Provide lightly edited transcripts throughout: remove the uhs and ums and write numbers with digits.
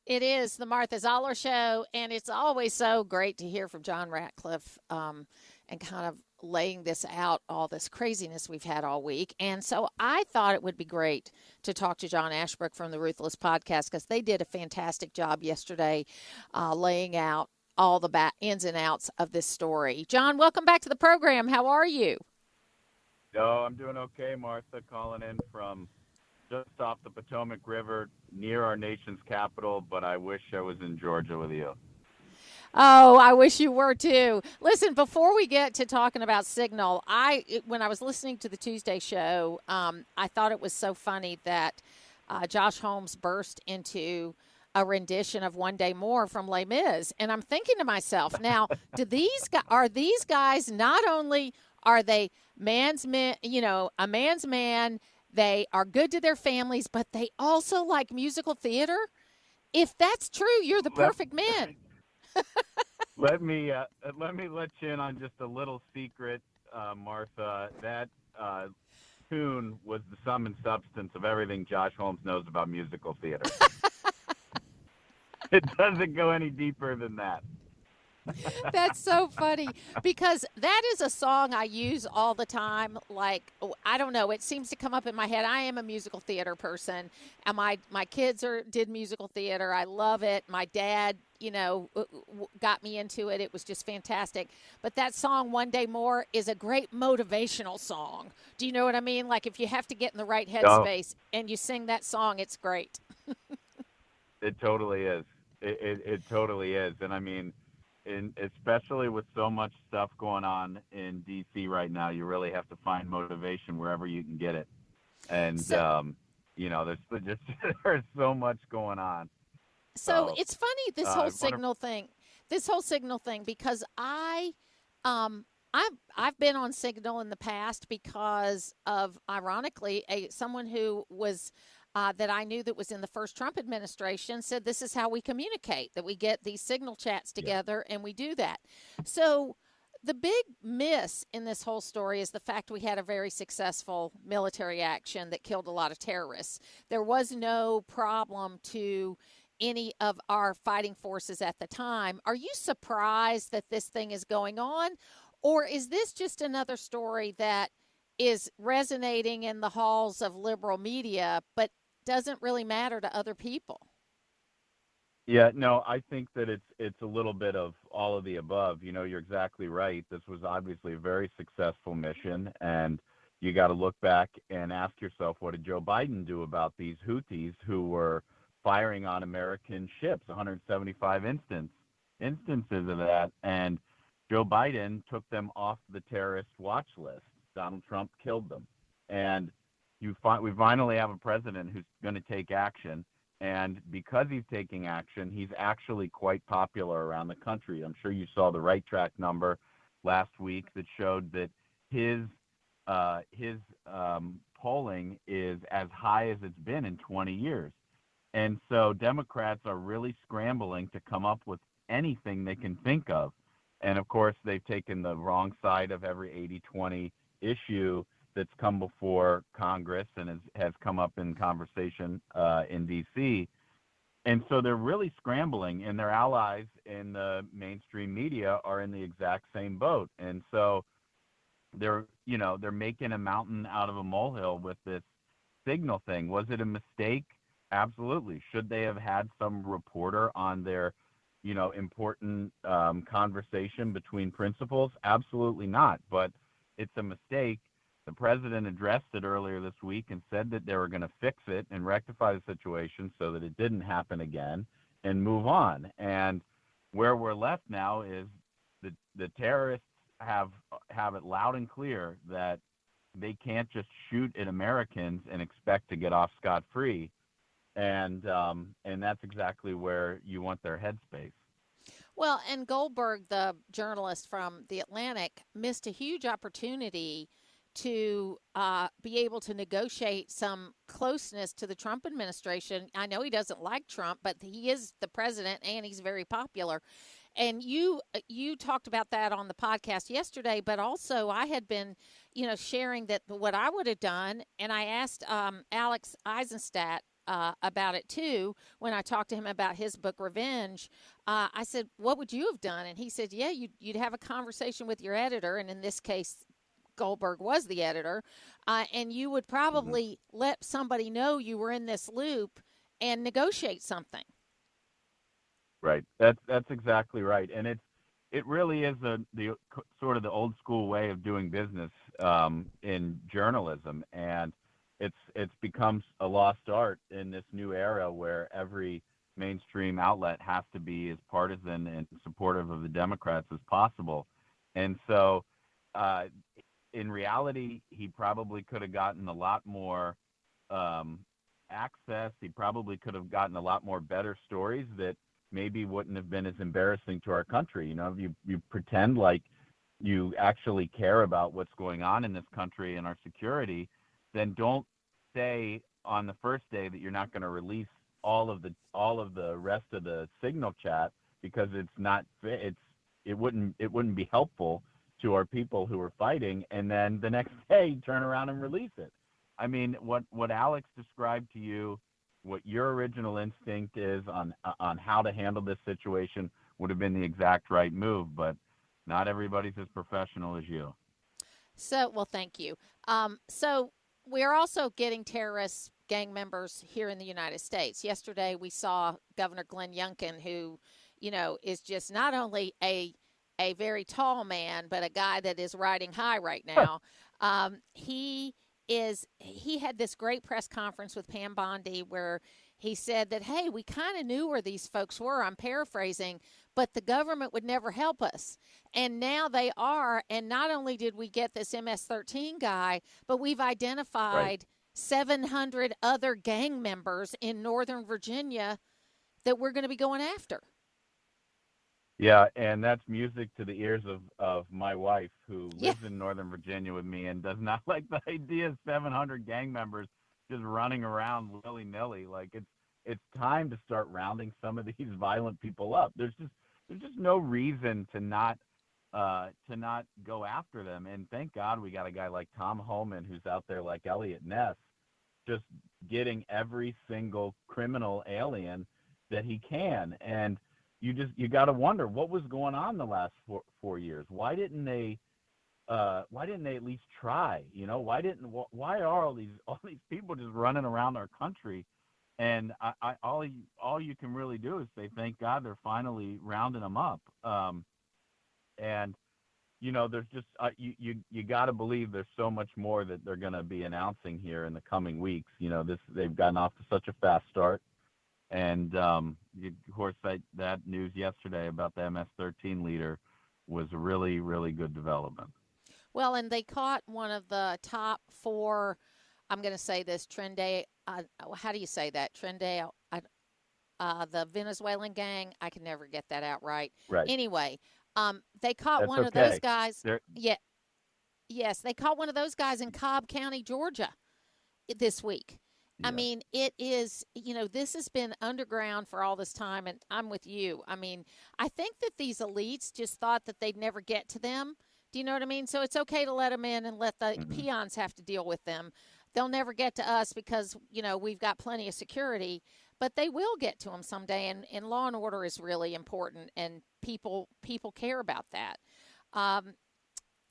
It is the Martha Zoller Show, and it's always so great to hear from John Ratcliffe and kind of laying this out, all this craziness we've had all week. And so I thought it would be great to talk to John Ashbrook from the Ruthless Podcast because they did a fantastic job yesterday laying out all the ins and outs of this story. John, welcome back to the program. How are you? No, I'm doing okay, Martha, calling in from just off the Potomac River near our nation's capital, but I wish I was in Georgia with you. Oh, I wish you were too. Listen, before we get to talking about Signal, when I was listening to the Tuesday show, I thought it was so funny that Josh Holmes burst into a rendition of One Day More from Les Mis, and I'm thinking to myself, now, are these guys not only are they man's men, a man's man, they are good to their families, but they also like musical theater? If that's true, you're the perfect man. Let me let you in on just a little secret, Martha. That tune was the sum and substance of everything Josh Holmes knows about musical theater. It doesn't go any deeper than that. That's so funny because that is a song I use all the time. Like, I don't know, it seems to come up in my head. I am a musical theater person, and my kids did musical theater. I love it. My dad, got me into it. It was just fantastic. But that song, One Day More, is a great motivational song. Do you know what I mean? Like, if you have to get in the right Oh, headspace and you sing that song, it's great. it totally is. It totally is. And I mean, especially with so much stuff going on in DC right now, you really have to find motivation wherever you can get it. And So, there's so much going on. So So it's funny wonderful. this whole signal thing because um I've been on Signal in the past because of ironically someone who was that I knew that was in the first Trump administration said this is how we communicate, that we get these Signal chats Yeah. together and we do that. So the big miss in this whole story is the fact we had a very successful military action that killed a lot of terrorists. There was no problem to any of our fighting forces at the time. Are you surprised that this thing is going on? Or is this just another story that is resonating in the halls of liberal media, but doesn't really matter to other people? Yeah, no, I think that it's a little bit of all of the above. You're exactly right. This was obviously a very successful mission, and you got to look back and ask yourself, what did Joe Biden do about these Houthis who were firing on American ships? 175 instances of that, and Joe Biden took them off the terrorist watch list. Donald Trump killed them, and we finally have a president who's going to take action, and because he's taking action, he's actually quite popular around the country. I'm sure you saw the Right Track number last week that showed that his polling is as high as it's been in 20 years. And so Democrats are really scrambling to come up with anything they can think of. And of course, they've taken the wrong side of every 80-20 issue that's come before Congress and has come up in conversation in D.C. And so they're really scrambling, and their allies in the mainstream media are in the exact same boat. And so they're making a mountain out of a molehill with this Signal thing. Was it a mistake? Absolutely. Should they have had some reporter on their important conversation between principals? Absolutely not. But it's a mistake. The president addressed it earlier this week and said that they were going to fix it and rectify the situation so that it didn't happen again and move on. And where we're left now is the terrorists have it loud and clear that they can't just shoot at Americans and expect to get off scot-free. And that's exactly where you want their headspace. Well, and Goldberg, the journalist from The Atlantic, missed a huge opportunity to be able to negotiate some closeness to the Trump administration. I know he doesn't like Trump, but he is the president and he's very popular. And you talked about that on the podcast yesterday, but also I had been, sharing that what I would have done, and I asked Alex Eisenstadt about it too. When I talked to him about his book Revenge, I said, "What would you have done?" And he said, "Yeah, you'd have a conversation with your editor, and in this case, Goldberg was the editor, and you would Hmm. probably let somebody know you were in this loop and negotiate something." Right. That's exactly right, and it really is sort of the old school way of doing business in journalism, and it's become a lost art in this new era where every mainstream outlet has to be as partisan and supportive of the Democrats as possible, and so uh, in reality, he probably could have gotten a lot more um, access. He probably could have gotten a lot more better stories that maybe wouldn't have been as embarrassing to our country. If you pretend like you actually care about what's going on in this country and our security, then don't say on the first day that you're not going to release all of the rest of the signal chat because it wouldn't be helpful to our people who are fighting, and then the next day turn around and release it. I mean, what Alex described to you, what your original instinct is on how to handle this situation would have been the exact right move, but not everybody's as professional as you. So, well, thank you. So, we're also getting terrorist gang members here in the United States. Yesterday, we saw Governor Glenn Youngkin, who, is just not only a very tall man, but a guy that is riding high right now. He had this great press conference with Pam Bondi where he said that, hey, we kind of knew where these folks were. I'm paraphrasing, but the government would never help us. And now they are. And not only did we get this MS-13 guy, but we've Right. identified 700 other gang members in Northern Virginia that we're going to be going after. Yeah, and that's music to the ears of my wife, who Yeah. lives in Northern Virginia with me and does not like the idea of 700 gang members just running around willy nilly. Like it's time to start rounding some of these violent people up. There's just no reason to not go after them. And thank God we got a guy like Tom Homan who's out there like Elliot Ness, just getting every single criminal alien that he can. And you got to wonder what was going on the last 4 years. Why didn't they at least try? Why are all these people just running around our country? And all you can really do is say thank God they're finally rounding them up. And there's just you got to believe there's so much more that they're going to be announcing here in the coming weeks. They've gotten off to such a fast start, and of course that news yesterday about the MS-13 leader was a really really good development. Well, and they caught one of the top four. I'm going to say this Trende. How do you say that? Trende. The Venezuelan gang. I can never get that out right. Right. Anyway, they caught That's one of those okay. guys. There. Yeah, yes, they caught one of those guys in Cobb County, Georgia, this week. I Yeah. mean, it is, this has been underground for all this time, and I'm with you. I mean, I think that these elites just thought that they'd never get to them. Do you know what I mean? So it's okay to let them in and let the Hmm. peons have to deal with them. They'll never get to us because, we've got plenty of security, but they will get to them someday. And law and order is really important, and people care about that. Um,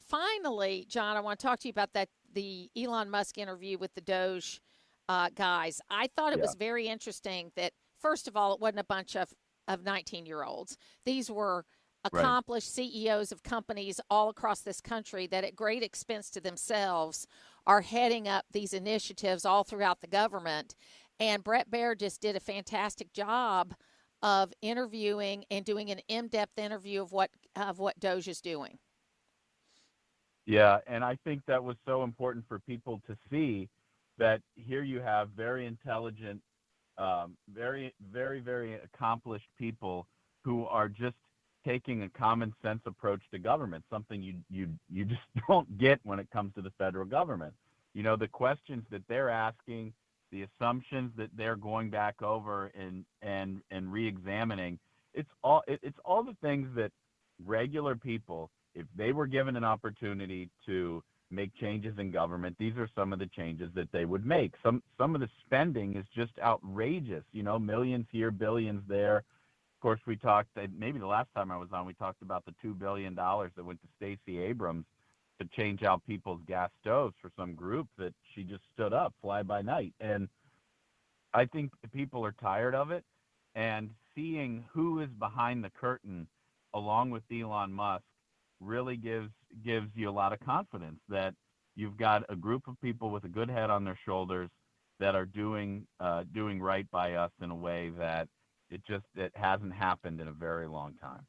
Finally, John, I want to talk to you about the Elon Musk interview with the Doge guys. I thought it Yeah. was very interesting that, first of all, it wasn't a bunch of 19-year-olds. These were Right. accomplished CEOs of companies all across this country that, at great expense to themselves, are heading up these initiatives all throughout the government. And Brett Baer just did a fantastic job of interviewing and doing an in-depth interview of what Doge is doing. Yeah, and I think that was so important for people to see that here you have very intelligent, very, very, very accomplished people who are just taking a common sense approach to government, something you just don't get when it comes to the federal government. The questions that they're asking, the assumptions that they're going back over and re-examining, it's all the things that regular people, if they were given an opportunity to make changes in government, these are some of the changes that they would make. Some of the spending is just outrageous, millions here, billions there. Of course, we talked, maybe the last time I was on, we talked about the $2 billion that went to Stacey Abrams to change out people's gas stoves for some group that she just stood up, fly by night. And I think the people are tired of it, and seeing who is behind the curtain along with Elon Musk really gives you a lot of confidence that you've got a group of people with a good head on their shoulders that are doing right by us in a way that it hasn't happened in a very long time.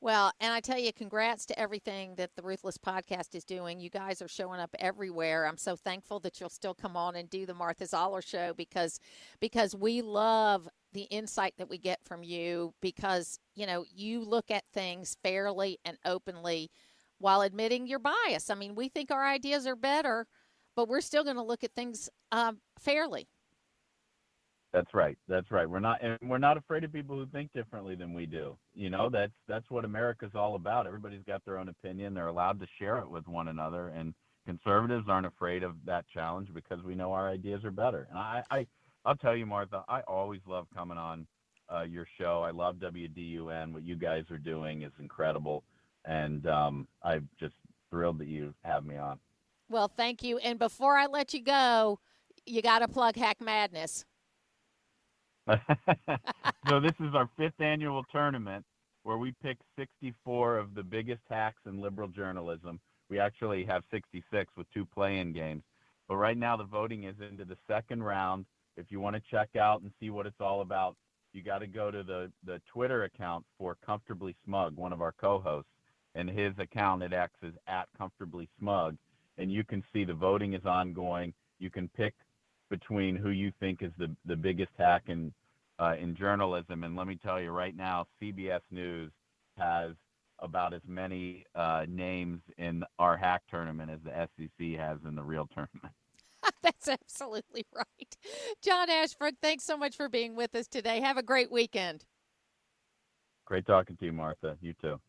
Well, and I tell you, congrats to everything that the Ruthless Podcast is doing. You guys are showing up everywhere. I'm so thankful that you'll still come on and do the Martha Zoller show because we love the insight that we get from you because, you look at things fairly and openly while admitting your bias. I mean, we think our ideas are better, but we're still going to look at things fairly. That's right. We're not afraid of people who think differently than we do. That's what America's all about. Everybody's got their own opinion. They're allowed to share it with one another, and conservatives aren't afraid of that challenge because we know our ideas are better. And I'll tell you, Martha, I always love coming on your show. I love WDUN. What you guys are doing is incredible, and I'm just thrilled that you have me on. Well, thank you. And before I let you go, you got to plug Hack Madness. So this is our 5th annual tournament where we pick 64 of the biggest hacks in liberal journalism. We actually have 66 with 2 play-in games. But right now the voting is into the second round. If you want to check out and see what it's all about, you got to go to the Twitter account for Comfortably Smug, one of our co-hosts, and his account at X is @ComfortablySmug. And you can see the voting is ongoing. You can pick between who you think is the biggest hack in journalism. And let me tell you right now, CBS News has about as many names in our hack tournament as the SEC has in the real tournament. That's absolutely right. John Ashbrook, thanks so much for being with us today. Have a great weekend. Great talking to you, Martha. You too.